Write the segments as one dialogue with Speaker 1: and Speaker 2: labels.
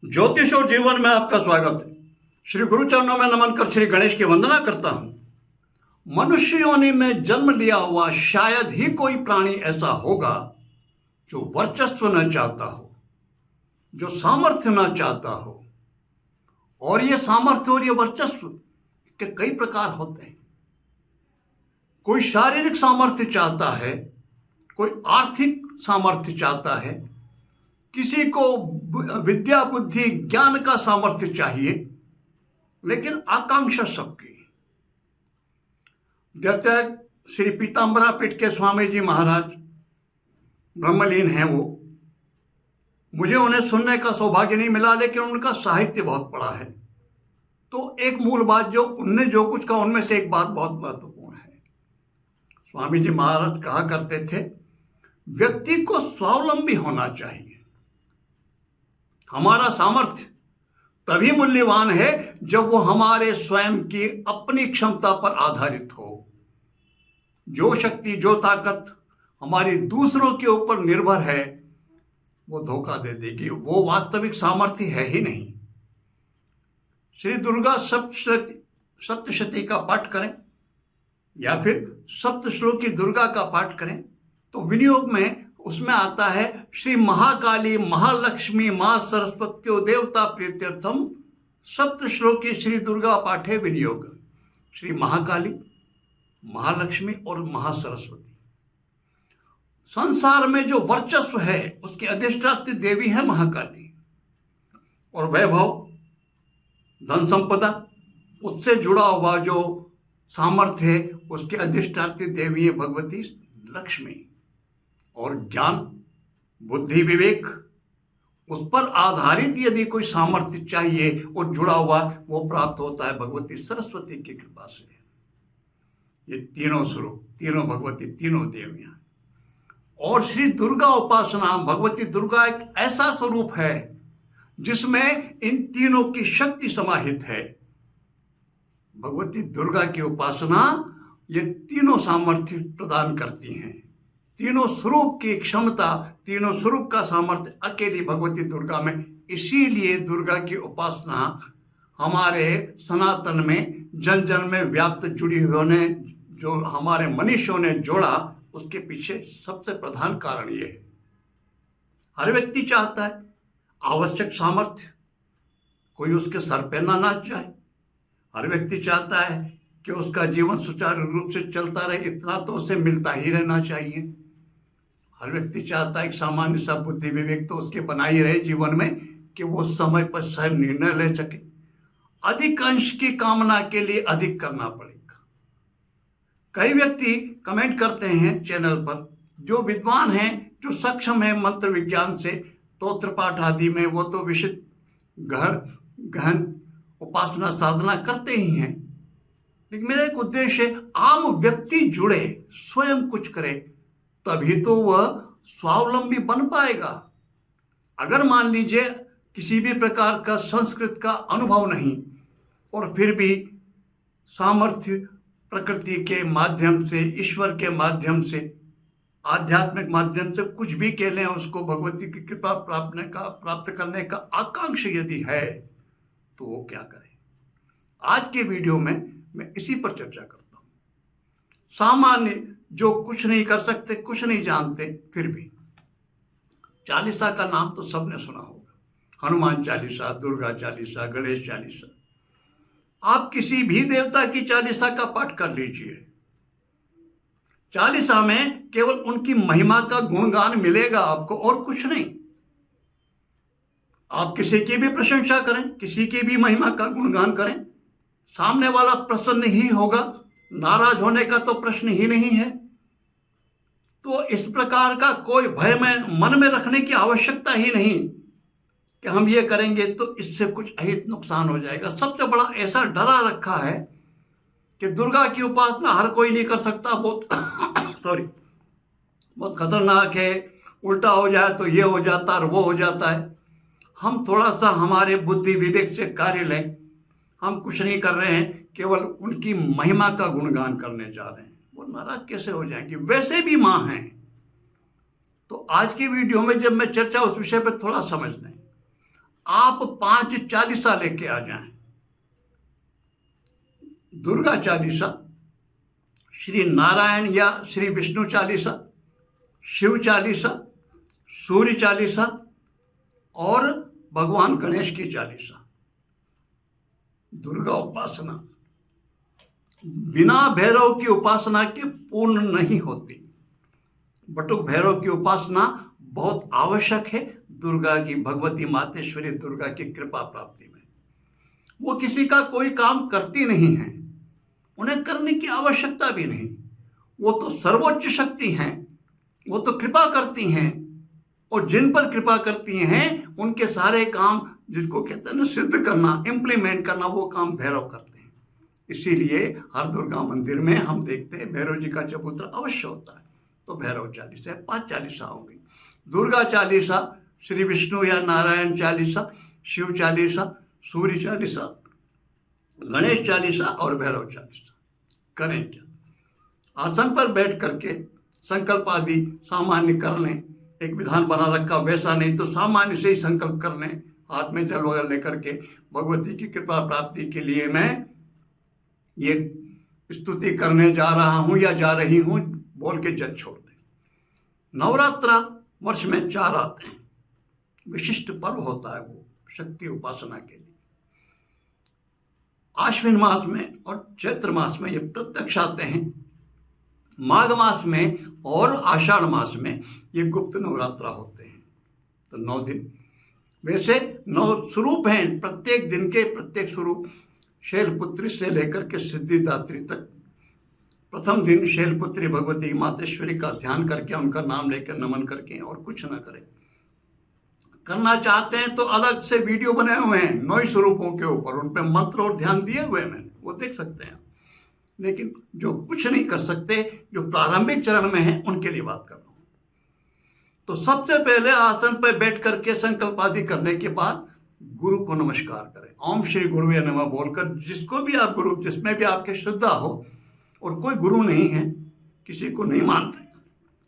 Speaker 1: ज्योतिष और जीवन में आपका स्वागत है। श्री गुरु चरणों में नमन कर श्री गणेश की वंदना करता हूं। मनुष्य योनि में जन्म लिया हुआ शायद ही कोई प्राणी ऐसा होगा जो वर्चस्व न चाहता हो, जो सामर्थ्य न चाहता हो। और ये सामर्थ्य और ये वर्चस्व के कई प्रकार होते हैं। कोई शारीरिक सामर्थ्य चाहता है, कोई आर्थिक सामर्थ्य चाहता है, किसी को विद्या बुद्धि ज्ञान का सामर्थ्य चाहिए, लेकिन आकांक्षा सबकी। जैसे श्री पीताम्बरा पीठ के स्वामी जी महाराज ब्रह्मलीन हैं, वो मुझे उन्हें सुनने का सौभाग्य नहीं मिला, लेकिन उनका साहित्य बहुत पढ़ा है। तो एक मूल बात जो उनने जो कुछ कहा, उनमें से एक बात बहुत महत्वपूर्ण है। स्वामी जी महाराज कहा करते थे, व्यक्ति को स्वावलंबी होना चाहिए। हमारा सामर्थ्य तभी मूल्यवान है जब वो हमारे स्वयं की अपनी क्षमता पर आधारित हो। जो शक्ति, जो ताकत हमारी दूसरों के ऊपर निर्भर है, वो धोखा दे देगी। वो वास्तविक सामर्थ्य है ही नहीं। श्री दुर्गा सप्तशती का पाठ करें या फिर सप्तश्लोकी दुर्गा का पाठ करें तो विनियोग में उसमें आता है, श्री महाकाली महालक्ष्मी मां सरस्वत्यो देवता प्रीत्यर्थम सप्तश्लोकी श्री दुर्गा पाठे विनियोग। श्री महाकाली, महालक्ष्मी और महासरस्वती। संसार में जो वर्चस्व है उसकी अधिष्ठात्री देवी है महाकाली, और वैभव, धन संपदा, उससे जुड़ा हुआ जो सामर्थ्य है उसके अधिष्ठात्री देवी है भगवती लक्ष्मी। और ज्ञान, बुद्धि, विवेक, उस पर आधारित यदि कोई सामर्थ्य चाहिए और जुड़ा हुआ, वो प्राप्त होता है भगवती सरस्वती की कृपा से। ये तीनों स्वरूप, तीनों भगवती, तीनों देवियां। और श्री दुर्गा उपासना, भगवती दुर्गा एक ऐसा स्वरूप है जिसमें इन तीनों की शक्ति समाहित है। भगवती दुर्गा की उपासना ये तीनों सामर्थ्य प्रदान करती हैं। तीनों स्वरूप की क्षमता, तीनों स्वरूप का सामर्थ्य अकेली भगवती दुर्गा में। इसीलिए दुर्गा की उपासना हमारे सनातन में जन जन में व्याप्त जुड़ी हुई ने, जो हमारे मनीषियों ने जोड़ा, उसके पीछे सबसे प्रधान कारण ये है। हर व्यक्ति चाहता है आवश्यक सामर्थ्य, कोई उसके सर पे ना नाच जाए। हर व्यक्ति चाहता है कि उसका जीवन सुचारू रूप से चलता रहे, इतना तो उसे मिलता ही रहना चाहिए। हर व्यक्ति चाहता है एक सामान्य सा बुद्धि विवेक तो उसके बना ही रहे जीवन में, कि वो समय पर सही निर्णय ले सके। अधिक अंश की कामना के लिए अधिक करना पड़ेगा। कई व्यक्ति कमेंट करते हैं चैनल पर, जो विद्वान हैं, जो सक्षम है मंत्र विज्ञान से, तोत्र पाठ आदि में, वो तो विशिष्ट गहन उपासना साधना करते ही हैं। लेकिन मेरा एक उद्देश्य है, आम व्यक्ति जुड़े, स्वयं कुछ करे, तभी तो वह स्वावलंबी बन पाएगा। अगर मान लीजिए किसी भी प्रकार का संस्कृत का अनुभव नहीं, और फिर भी सामर्थ्य प्रकृति के माध्यम से, ईश्वर के माध्यम से, आध्यात्मिक माध्यम से कुछ भी कह लें, उसको भगवती की कृपा प्राप्त करने का आकांक्षा यदि है, तो वो क्या करे। आज के वीडियो में मैं इसी पर चर्चा करता हूं। सामान्य जो कुछ नहीं कर सकते, कुछ नहीं जानते, फिर भी चालीसा का नाम तो सबने सुना होगा। हनुमान चालीसा, दुर्गा चालीसा, गणेश चालीसा। आप किसी भी देवता की चालीसा का पाठ कर लीजिए, चालीसा में केवल उनकी महिमा का गुणगान मिलेगा आपको, और कुछ नहीं। आप किसी की भी प्रशंसा करें, किसी की भी महिमा का गुणगान करें, सामने वाला प्रसन्न ही होगा, नाराज होने का तो प्रश्न ही नहीं है। तो इस प्रकार का कोई भय में मन में रखने की आवश्यकता ही नहीं कि हम ये करेंगे तो इससे कुछ अहित नुकसान हो जाएगा। सबसे बड़ा ऐसा डरा रखा है कि दुर्गा की उपासना हर कोई नहीं कर सकता, बहुत खतरनाक है, उल्टा हो जाए तो ये हो जाता और वो हो जाता है। हम थोड़ा सा हमारे बुद्धि विवेक से कार्य लें। हम कुछ नहीं कर रहे हैं, केवल उनकी महिमा का गुणगान करने जा रहे हैं। वो नाराज कैसे हो जाएंगे, वैसे भी मां हैं। तो आज की वीडियो में जब मैं चर्चा उस विषय पर थोड़ा समझ लें। आप 5 चालीसा लेके आ जाएं। दुर्गा चालीसा, श्री नारायण या श्री विष्णु चालीसा, शिव चालीसा, सूर्य चालीसा और भगवान गणेश की चालीसा। दुर्गा उपासना बिना भैरव की उपासना के पूर्ण नहीं होती। बटुक भैरव की उपासना बहुत आवश्यक है दुर्गा की, भगवती मातेश्वरी दुर्गा की कृपा प्राप्ति में। वो किसी का कोई काम करती नहीं है, उन्हें करने की आवश्यकता भी नहीं। वो तो सर्वोच्च शक्ति हैं, वो तो कृपा करती हैं, और जिन पर कृपा करती हैं उनके सारे काम, जिसको कहते हैं ना सिद्ध करना, इम्प्लीमेंट करना, वो काम भैरव करते हैं। इसीलिए हर दुर्गा मंदिर में हम देखते हैं भैरव जी का चबूतरा अवश्य होता है। तो भैरव चालीसा 5 चालीसा होगी। दुर्गा चालीसा, श्री विष्णु या नारायण चालीसा, शिव चालीसा, सूर्य चालीसा, गणेश चालीसा और भैरव चालीसा। करें क्या? आसन पर बैठ करके संकल्प आदि सामान्य कर लें। एक विधान बना रखा, वैसा नहीं तो सामान्य से ही संकल्प कर लें। हाथ में जल वगैरह लेकर के भगवती की कृपा प्राप्ति के लिए मैं ये स्तुति करने जा रहा हूँ या जा रही हूँ बोल के जल छोड़ दें। नवरात्रा वर्ष में 4 आते हैं, विशिष्ट पर्व होता है वो शक्ति उपासना के लिए। आश्विन मास में और चैत्र मास में ये प्रत्यक्ष आते हैं। माघ मास में और आषाढ़ मास में ये गुप्त नवरात्रा होते हैं। तो 9 दिन वैसे 9 स्वरूप हैं, प्रत्येक दिन के प्रत्येक स्वरूप। शैलपुत्री से लेकर के सिद्धिदात्री तक। प्रथम दिन शैलपुत्री भगवती मातेश्वरी का ध्यान करके, उनका नाम लेकर नमन करके, और कुछ न करें। करना चाहते हैं तो अलग से वीडियो बनाए हुए हैं 9 स्वरूपों के ऊपर, उन पर मंत्र और ध्यान दिए हुए हैं मैंने, वो देख सकते हैं। लेकिन जो कुछ नहीं कर सकते, जो प्रारंभिक चरण में है, उनके लिए बात कर रहा हूं। तो सबसे पहले आसन पर बैठ करके संकल्प आदि करने के बाद गुरु को नमस्कार करें। ओम श्री गुरुवे नमः बोलकर, जिसको भी आप गुरु, जिसमें भी आपके श्रद्धा हो, और कोई गुरु नहीं है, किसी को नहीं मानते,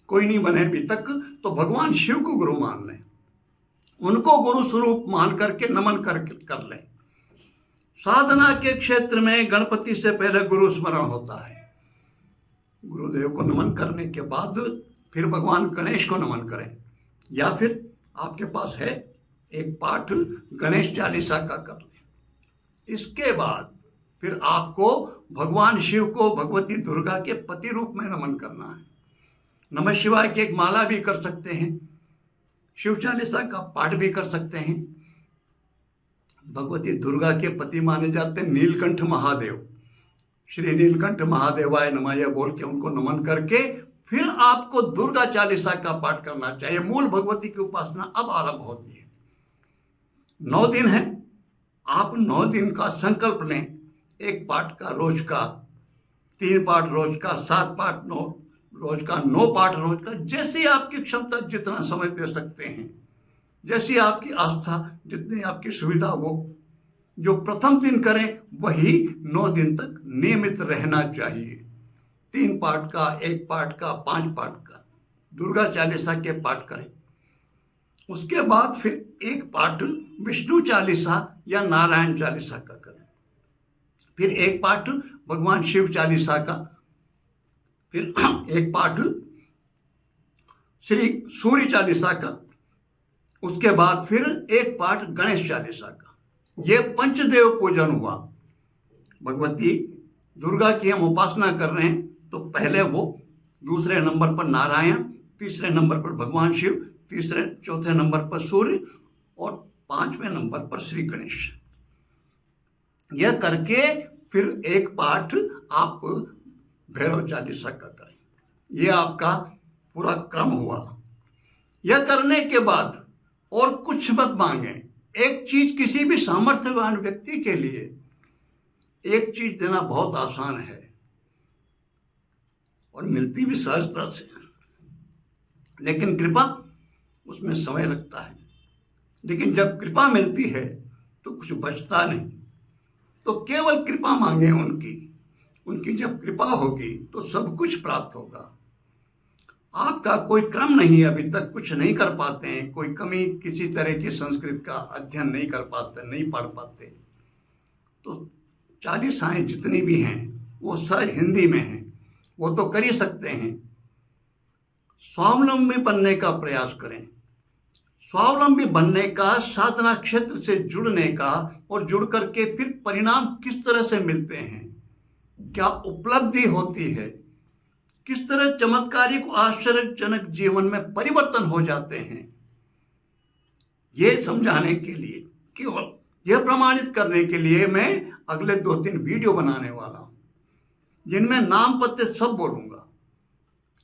Speaker 1: कोई नहीं बने अभी तक, तो भगवान शिव को गुरु मान लें, उनको गुरु स्वरूप मान करके नमन कर लें। साधना के क्षेत्र में गणपति से पहले गुरु स्मरण होता है। गुरुदेव को नमन करने के बाद फिर भगवान गणेश को नमन करें, या फिर आपके पास है एक पाठ गणेश चालीसा का कर लें। इसके बाद फिर आपको भगवान शिव को भगवती दुर्गा के पति रूप में नमन करना है। नमः शिवाय की एक माला भी कर सकते हैं, शिव चालीसा का पाठ भी कर सकते हैं। भगवती दुर्गा के पति माने जाते हैं नीलकंठ महादेव। श्री नीलकंठ महादेवाय नमः यह बोल के उनको नमन करके फिर आपको दुर्गा चालीसा का पाठ करना चाहिए। मूल भगवती की उपासना अब आरंभ होती है। 9 दिन है, आप 9 दिन का संकल्प लें। 1 पाठ का रोज का, 3 पाठ रोज का, 7 पाठ रोज का, 9 पाठ रोज का, जैसी आपकी क्षमता, जितना समय दे सकते हैं, जैसी आपकी आस्था, जितनी आपकी सुविधा हो। जो प्रथम दिन करें वही 9 दिन तक नियमित रहना चाहिए। 3 पाठ का, 1 पाठ का, 5 पाठ का दुर्गा चालीसा के पाठ करें। उसके बाद फिर 1 पाठ विष्णु चालीसा या नारायण चालीसा का करें। फिर 1 पाठ भगवान शिव चालीसा का, फिर 1 पाठ श्री सूर्य चालीसा का, उसके बाद फिर 1 पाठ गणेश चालीसा का। ये पंचदेव पूजन हुआ। भगवती दुर्गा की हम उपासना कर रहे हैं, तो पहले वो, दूसरे नंबर पर नारायण, तीसरे नंबर पर भगवान शिव, चौथे नंबर पर सूर्य, और 5वें नंबर पर श्री गणेश। यह करके फिर 1 पाठ आप भैरव चालीसा का करें। यह आपका पूरा क्रम हुआ। यह करने के बाद और कुछ मत मांगे। एक चीज किसी भी सामर्थ्यवान व्यक्ति के लिए एक चीज देना बहुत आसान है और मिलती भी सहजता से, लेकिन कृपा, उसमें समय लगता है। लेकिन जब कृपा मिलती है तो कुछ बचता नहीं। तो केवल कृपा मांगे उनकी जब कृपा होगी तो सब कुछ प्राप्त होगा। आपका कोई क्रम नहीं, अभी तक कुछ नहीं कर पाते हैं, कोई कमी किसी तरह की संस्कृत का अध्ययन नहीं कर पाते, नहीं पढ़ पाते, तो चालीसाएँ जितनी भी हैं वो सब हिंदी में हैं, वो तो कर ही सकते हैं। स्वावलंबी बनने का प्रयास करें। स्वावलंबी बनने का, साधना क्षेत्र से जुड़ने का, और जुड़ करके फिर परिणाम किस तरह से मिलते हैं, क्या उपलब्धि होती है, किस तरह चमत्कारिक आश्चर्यजनक जीवन में परिवर्तन हो जाते हैं, ये समझाने के लिए, केवल यह प्रमाणित करने के लिए मैं अगले 2-3 वीडियो बनाने वाला हूं, जिनमें नाम पत्ते सब बोलूंगा,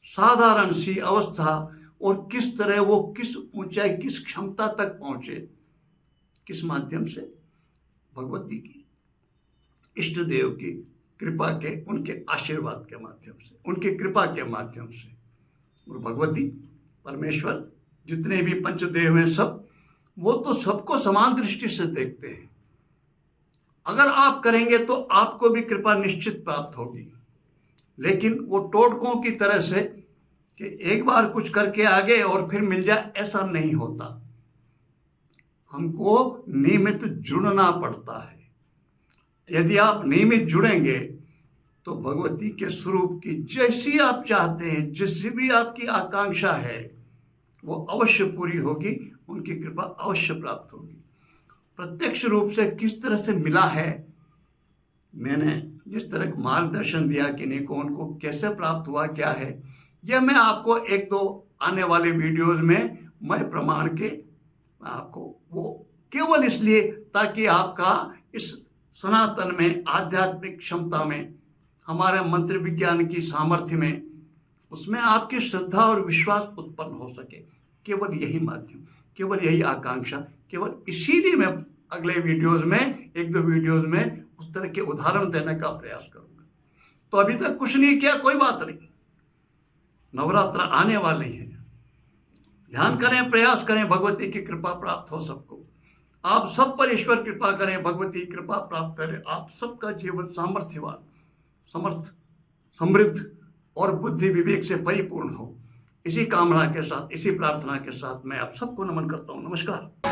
Speaker 1: साधारण सी अवस्था और किस तरह वो किस ऊंचाई, किस क्षमता तक पहुंचे, किस माध्यम से, भगवती की, इष्ट देव की कृपा के, उनके आशीर्वाद के माध्यम से, उनकी कृपा के माध्यम से। और भगवती, परमेश्वर, जितने भी पंचदेव हैं सब, वो तो सबको समान दृष्टि से देखते हैं। अगर आप करेंगे तो आपको भी कृपा निश्चित प्राप्त होगी, लेकिन वो टोटकों की तरह से कि एक बार कुछ करके आ गए और फिर मिल जाए, ऐसा नहीं होता। हमको नियमित जुड़ना पड़ता है। यदि आप नियमित जुड़ेंगे तो भगवती के स्वरूप की जैसी आप चाहते हैं, जिससे भी आपकी आकांक्षा है, वो अवश्य पूरी होगी, उनकी कृपा अवश्य प्राप्त होगी। प्रत्यक्ष रूप से किस तरह से मिला है, मैंने जिस तरह मार्गदर्शन दिया किन्हीं को, उनको कैसे प्राप्त हुआ, क्या है, यह मैं आपको 1-2 आने वाले वीडियोज में मैं प्रमाण के आपको, वो केवल इसलिए ताकि आपका इस सनातन में, आध्यात्मिक क्षमता में, हमारे मंत्र विज्ञान की सामर्थ्य में, उसमें आपकी श्रद्धा और विश्वास उत्पन्न हो सके। केवल यही माध्यम, केवल यही आकांक्षा, केवल इसीलिए मैं अगले वीडियोज में, 1-2 वीडियोज में उस तरह के उदाहरण देने का प्रयास करूंगा। तो अभी तक कुछ नहीं किया, कोई बात नहीं, नवरात्र आने वाले हैं, ध्यान करें, प्रयास करें, भगवती की कृपा प्राप्त हो सबको। आप सब पर ईश्वर कृपा करें, भगवती कृपा प्राप्त करें, आप सबका जीवन सामर्थ्यवान, समर्थ, समृद्ध और बुद्धि विवेक से परिपूर्ण हो। इसी कामना के साथ, इसी प्रार्थना के साथ मैं आप सबको नमन करता हूँ। नमस्कार।